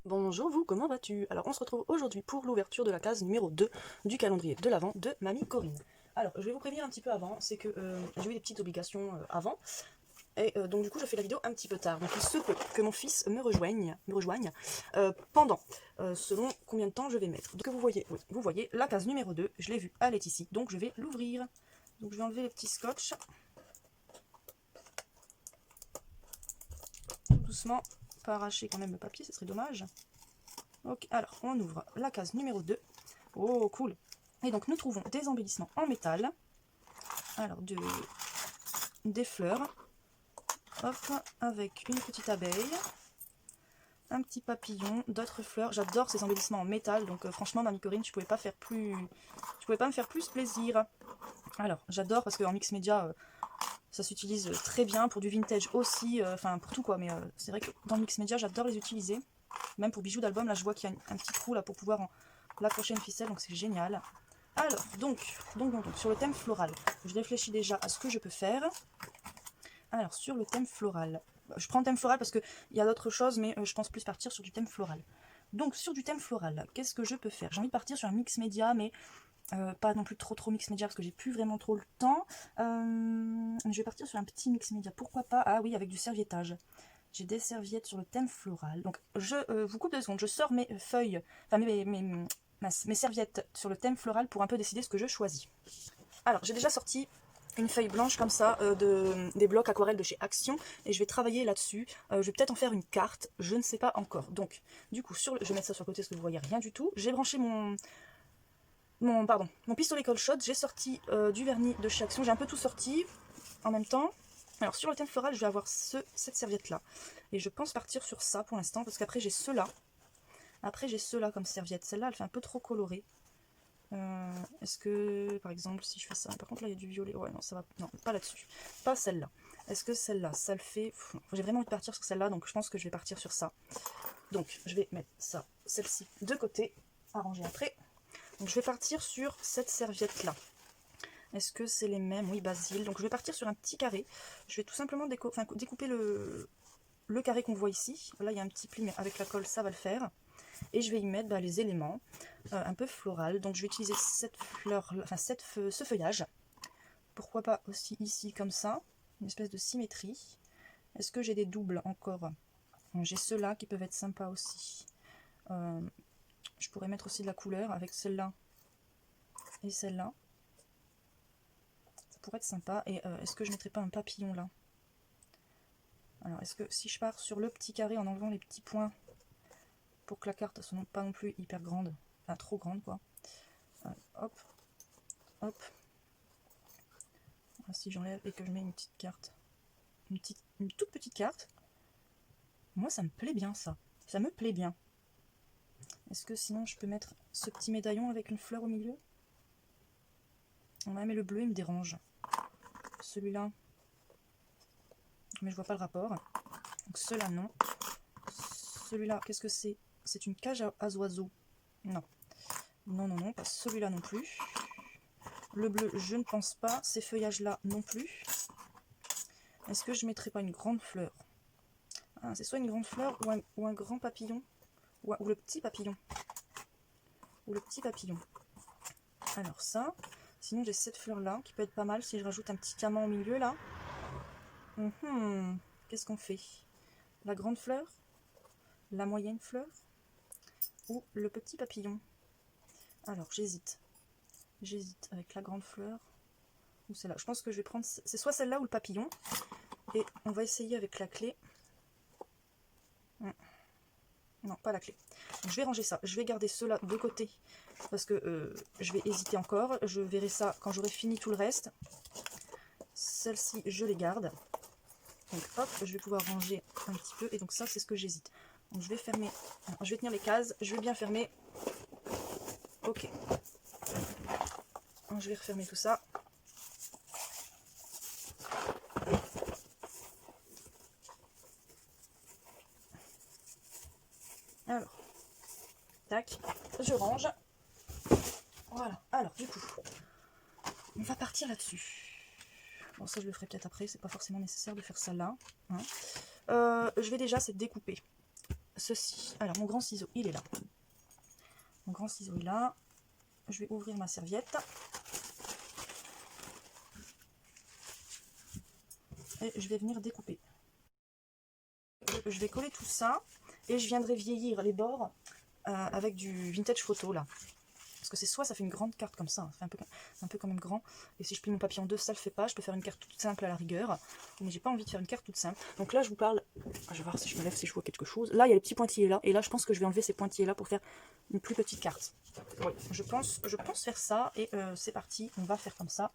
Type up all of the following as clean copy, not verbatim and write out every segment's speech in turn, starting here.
Bonjour vous, comment vas-tu? Alors on se retrouve aujourd'hui pour l'ouverture de la case numéro 2 du calendrier de l'Avent de Mamie Corinne. Alors je vais vous prévenir un petit peu avant, c'est que j'ai eu des petites obligations avant, et donc du coup je fais la vidéo un petit peu tard. Donc il se peut que mon fils me rejoigne pendant, selon combien de temps je vais mettre. Donc vous voyez, oui, vous voyez la case numéro 2, je l'ai vue, elle est ici, donc je vais l'ouvrir. Donc je vais enlever les petits scotch, tout doucement, pas arracher quand même le papier, ce serait dommage. Ok, alors on ouvre la case numéro 2. Oh, cool. Et donc nous trouvons des embellissements en métal. Alors des fleurs. Hop, avec une petite abeille. Un petit papillon, d'autres fleurs. J'adore ces embellissements en métal. Donc franchement, Mamie Corinne, tu pouvais pas me faire plus plaisir. Alors, j'adore parce qu'en mix média, ça s'utilise très bien. Pour du vintage aussi. Enfin, pour tout quoi. Mais c'est vrai que dans le mix média, j'adore les utiliser. Même pour bijoux d'album, là je vois qu'il y a un petit trou là pour pouvoir l'accrocher une ficelle, donc c'est génial. Alors, donc, sur le thème floral, je réfléchis déjà à ce que je peux faire. Alors, sur le thème floral, je prends le thème floral parce qu'il y a d'autres choses, mais je pense plus partir sur du thème floral. Donc, sur du thème floral, qu'est-ce que je peux faire? J'ai envie de partir sur un mix média, mais pas non plus trop mix média parce que j'ai plus vraiment trop le temps. Je vais partir sur un petit mix média, pourquoi pas? Ah oui, avec du serviettage. J'ai des serviettes sur le thème floral. Donc, je vous coupe 2 secondes. Je sors mes feuilles, enfin mes serviettes sur le thème floral pour un peu décider ce que je choisis. Alors, j'ai déjà sorti une feuille blanche comme ça, des blocs aquarelles de chez Action, et je vais travailler là-dessus. Je vais peut-être en faire une carte, je ne sais pas encore. Donc, du coup, je vais mettre ça sur le côté parce que vous voyez rien du tout. J'ai branché mon pistolet cold shot. J'ai sorti du vernis de chez Action. J'ai un peu tout sorti en même temps. Alors sur le thème floral, je vais avoir cette serviette là. Et je pense partir sur ça pour l'instant, parce qu'après j'ai ceux-là. Après j'ai ceux-là comme serviette. Celle-là, elle fait un peu trop colorée. Est-ce que, par exemple, si je fais ça... Par contre, là, il y a du violet. Ouais, non, ça va... Non, pas là-dessus. Pas celle-là. Est-ce que celle-là, ça le fait... J'ai vraiment envie de partir sur celle-là, donc je pense que je vais partir sur ça. Donc, je vais mettre ça, celle-ci, de côté. Arranger après. Donc, je vais partir sur cette serviette-là. Est-ce que c'est les mêmes? Oui, Basile. Donc je vais partir sur un petit carré. Je vais tout simplement découper le carré qu'on voit ici. Là, il y a un petit pli, mais avec la colle, ça va le faire. Et je vais y mettre les éléments un peu floral. Donc je vais utiliser cette fleur, enfin ce feuillage. Pourquoi pas aussi ici, comme ça. Une espèce de symétrie. Est-ce que j'ai des doubles encore? J'ai ceux-là qui peuvent être sympas aussi. Je pourrais mettre aussi de la couleur avec celle-là et celle-là. Ça pourrait être sympa. Et est-ce que je mettrais pas un papillon là? Alors, est-ce que si je pars sur le petit carré en enlevant les petits points pour que la carte soit pas non plus hyper grande, enfin trop grande quoi. Hop, hop. Alors, si j'enlève et que je mets une petite carte, une toute petite carte, moi ça me plaît bien ça. Ça me plaît bien. Est-ce que sinon je peux mettre ce petit médaillon avec une fleur au milieu? Ouais, mais le bleu il me dérange. Celui-là, mais je vois pas le rapport. Donc ceux-là non. Celui-là, qu'est-ce que c'est? C'est une cage à oiseaux. Non. Non, pas celui-là non plus. Le bleu, je ne pense pas. Ces feuillages-là non plus. Est-ce que je ne mettrais pas une grande fleur? Ah, c'est soit une grande fleur ou un grand papillon. Ou le petit papillon. Ou le petit papillon. Alors ça. Sinon, j'ai cette fleur-là qui peut être pas mal si je rajoute un petit diamant au milieu là. Qu'est-ce qu'on fait? La grande fleur? La moyenne fleur? Ou le petit papillon? Alors, j'hésite. J'hésite avec la grande fleur ou celle-là. Je pense que je vais prendre... C'est soit celle-là ou le papillon. Et on va essayer avec la clé. Non, pas la clé. Donc, je vais ranger ça. Je vais garder ceux-là de côté. Parce que je vais hésiter encore. Je verrai ça quand j'aurai fini tout le reste. Celles-ci, je les garde. Donc hop, je vais pouvoir ranger un petit peu. Et donc ça, c'est ce que j'hésite. Donc je vais fermer. Alors, je vais tenir les cases. Je vais bien fermer. Ok. Donc, je vais refermer tout ça. Alors, tac, je range. Voilà, alors du coup, on va partir là-dessus. Bon, ça je le ferai peut-être après, c'est pas forcément nécessaire de faire ça là. Hein. Je vais déjà, c'est découper ceci. Alors, mon grand ciseau, il est là. Mon grand ciseau est là. Je vais ouvrir ma serviette. Et je vais venir découper. Je vais coller tout ça. Et je viendrai vieillir les bords avec du vintage photo, là. Parce que c'est soit ça fait une grande carte comme ça, ça fait un peu quand même grand. Et si je plie mon papier en deux, ça le fait pas. Je peux faire une carte toute simple à la rigueur. Mais j'ai pas envie de faire une carte toute simple. Donc là, je vous parle. Je vais voir si je me lève, si je vois quelque chose. Là, il y a les petits pointillés là. Et là, je pense que je vais enlever ces pointillés là pour faire une plus petite carte. Oui, je pense faire ça. Et c'est parti. On va faire comme ça.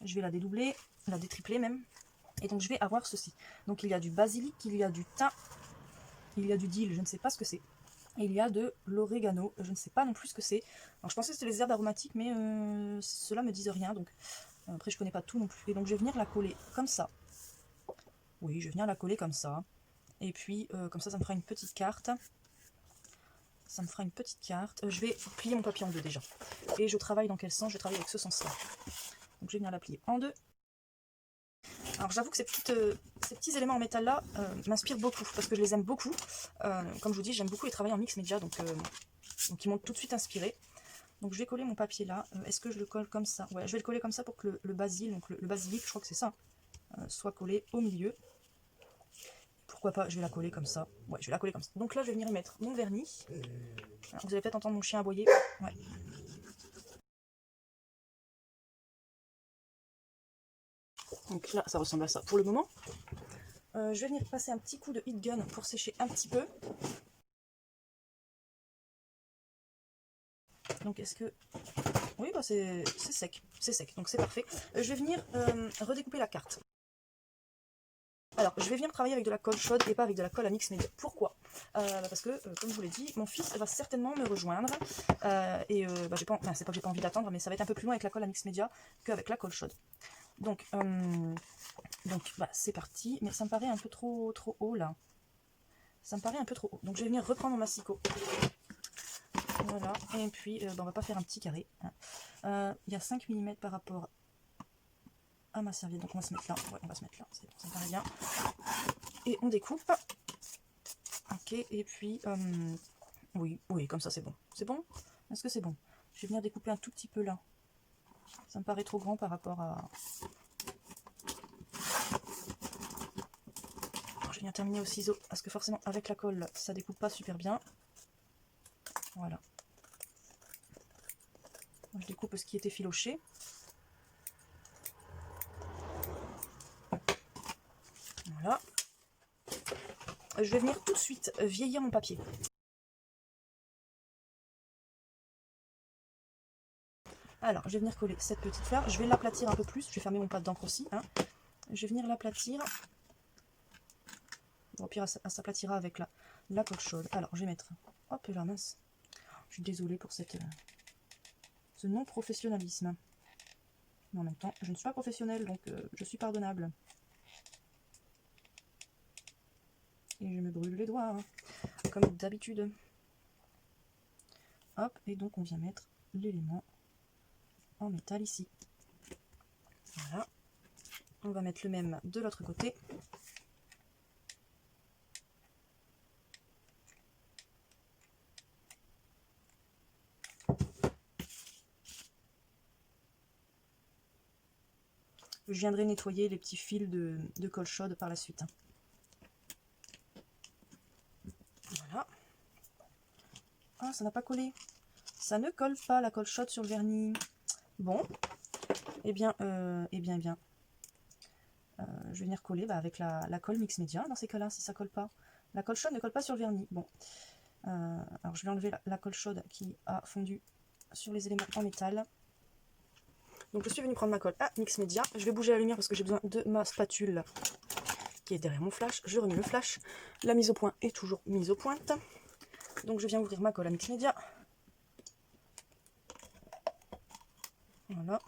Je vais la dédoubler, la détripler même. Et donc, je vais avoir ceci. Donc, il y a du basilic, il y a du thym, il y a du dill. Je ne sais pas ce que c'est. Et il y a de l'orégano, je ne sais pas non plus ce que c'est. Alors je pensais que c'était les herbes aromatiques, mais cela me disent rien, donc après je connais pas tout non plus. Et donc je vais venir la coller comme ça. Oui, je vais venir la coller comme ça. Et puis comme ça me fera une petite carte. Ça me fera une petite carte. Je vais plier mon papier en deux déjà. Et je travaille dans quel sens? Je travaille avec ce sens-là. Donc je vais venir la plier en deux. Alors j'avoue que ces petits éléments en métal là m'inspirent beaucoup, parce que je les aime beaucoup. Comme je vous dis, j'aime beaucoup les travailler en mix média, donc ils m'ont tout de suite inspiré. Donc je vais coller mon papier là. Est-ce que je le colle comme ça? Ouais, je vais le coller comme ça pour que le basil, donc le basilic, je crois que c'est ça, soit collé au milieu. Pourquoi pas, je vais la coller comme ça. Ouais, je vais la coller comme ça. Donc là, je vais venir y mettre mon vernis. Alors, vous allez peut-être entendre mon chien aboyer. Ouais. Donc là, ça ressemble à ça pour le moment. Je vais venir passer un petit coup de heat gun pour sécher un petit peu. Donc est-ce que... Oui, bah c'est sec, donc c'est parfait. Je vais venir redécouper la carte. Alors, je vais venir travailler avec de la colle chaude et pas avec de la colle à mix média. Pourquoi? Parce que, comme je vous l'ai dit, mon fils va certainement me rejoindre. J'ai pas, enfin, c'est pas que j'ai pas envie d'attendre, mais ça va être un peu plus loin avec la colle à mix média qu'avec la colle chaude. Donc c'est parti. Mais ça me paraît un peu trop haut là. Ça me paraît un peu trop haut. Donc je vais venir reprendre mon massicot. Voilà. Et puis, on va pas faire un petit carré. Hein. Il y a 5 mm par rapport à ma serviette. Donc on va se mettre là. Ouais, on va se mettre là. Ça me paraît bien. Et on découpe. Ok, et puis, oui, comme ça c'est bon. C'est bon? Est-ce que c'est bon? Je vais venir découper un tout petit peu là. Ça me paraît trop grand par rapport à... Alors, je vais venir terminer au ciseau, parce que forcément avec la colle, ça découpe pas super bien. Voilà. Je découpe ce qui était filoché. Voilà. Je vais venir tout de suite vieillir mon papier. Alors, je vais venir coller cette petite fleur. Je vais l'aplatir un peu plus. Je vais fermer mon pad d'encre aussi. Hein. Je vais venir l'aplatir. Bon, au pire, elle s'aplatira avec la colle chaude. Alors, je vais mettre... Hop là, mince. Je suis désolée pour ce non-professionnalisme. Mais en même temps, je ne suis pas professionnelle, donc je suis pardonnable. Et je me brûle les doigts, hein, comme d'habitude. Hop, et donc on vient mettre l'élément en métal ici. Voilà. On va mettre le même de l'autre côté. Je viendrai nettoyer les petits fils de colle chaude par la suite. Voilà. Ah, ça n'a pas collé. Ça ne colle pas la colle chaude sur le vernis. Bon. Eh bien. Je vais venir coller avec la colle mix média dans ces cas-là, si ça colle pas. La colle chaude ne colle pas sur le vernis. Bon. Alors je vais enlever la colle chaude qui a fondu sur les éléments en métal. Donc je suis venue prendre ma colle à mix média. Je vais bouger la lumière parce que j'ai besoin de ma spatule qui est derrière mon flash. Je remets le flash. La mise au point est toujours mise au pointe. Donc je viens ouvrir ma colle à mix média. Voilà.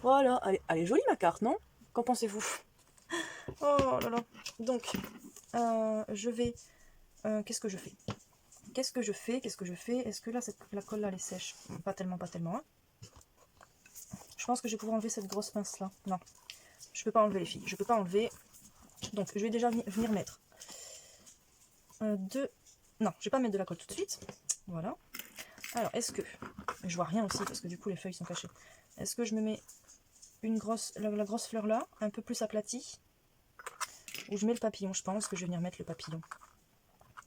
Voilà, elle est jolie ma carte, non? Qu'en pensez-vous? Oh là là. Donc, je vais... qu'est-ce que je fais? Qu'est-ce que je fais? Qu'est-ce que je fais? Est-ce que là, la colle là, elle est sèche? Pas tellement, pas tellement. Hein. Je pense que je vais pouvoir enlever cette grosse pince là. Non, je peux pas enlever les filles. Je peux pas enlever. Donc, je vais déjà venir mettre Non, je vais pas mettre de la colle tout de suite. Voilà. Alors, est-ce que... Je vois rien aussi parce que du coup, les feuilles sont cachées. Est-ce que je me mets la grosse fleur là, un peu plus aplatie? Ou je mets le papillon? Je pense que je vais venir mettre le papillon.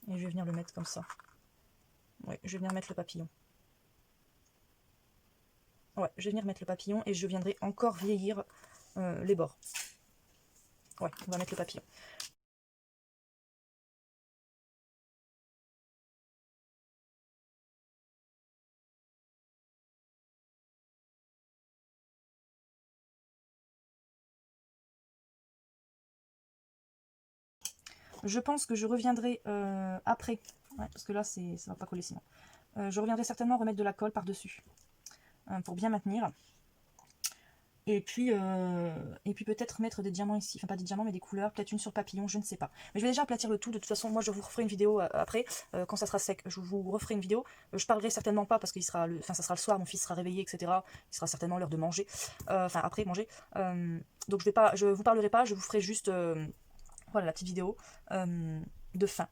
Et je vais venir le mettre comme ça. Ouais, je vais venir mettre le papillon. Ouais, je vais venir mettre le papillon et je viendrai encore vieillir les bords. Ouais, on va mettre le papillon. Je pense que je reviendrai après. Ouais, parce que là, ça va pas coller sinon. Je reviendrai certainement remettre de la colle par-dessus. Pour bien maintenir. Et puis peut-être mettre des diamants ici. Enfin, pas des diamants, mais des couleurs. Peut-être une sur papillon, je ne sais pas. Mais je vais déjà aplatir le tout. De toute façon, moi, je vous referai une vidéo après. Quand ça sera sec, je vous referai une vidéo. Je parlerai certainement pas parce que ça sera le soir, mon fils sera réveillé, etc. Il sera certainement l'heure de manger. Enfin, après manger. Donc, je vous parlerai pas. Je vous ferai juste voilà, la petite vidéo de fin.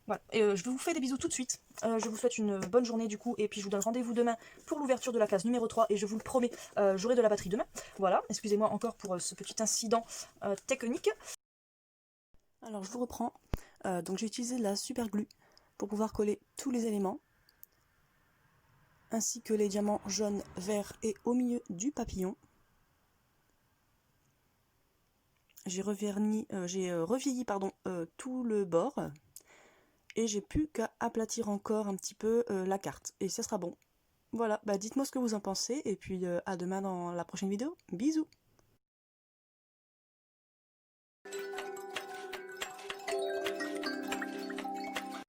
Voilà. Et je vous fais des bisous tout de suite. Je vous souhaite une bonne journée du coup. Et puis je vous donne rendez-vous demain pour l'ouverture de la case numéro 3. Et je vous le promets, j'aurai de la batterie demain. Voilà, excusez-moi encore pour ce petit incident technique. Alors je vous reprends. Donc j'ai utilisé de la super glue pour pouvoir coller tous les éléments. Ainsi que les diamants jaunes, verts et au milieu du papillon. J'ai revieilli tout le bord. Et j'ai plus qu'à aplatir encore un petit peu la carte. Et ça sera bon. Voilà, bah dites-moi ce que vous en pensez. Et puis à demain dans la prochaine vidéo. Bisous!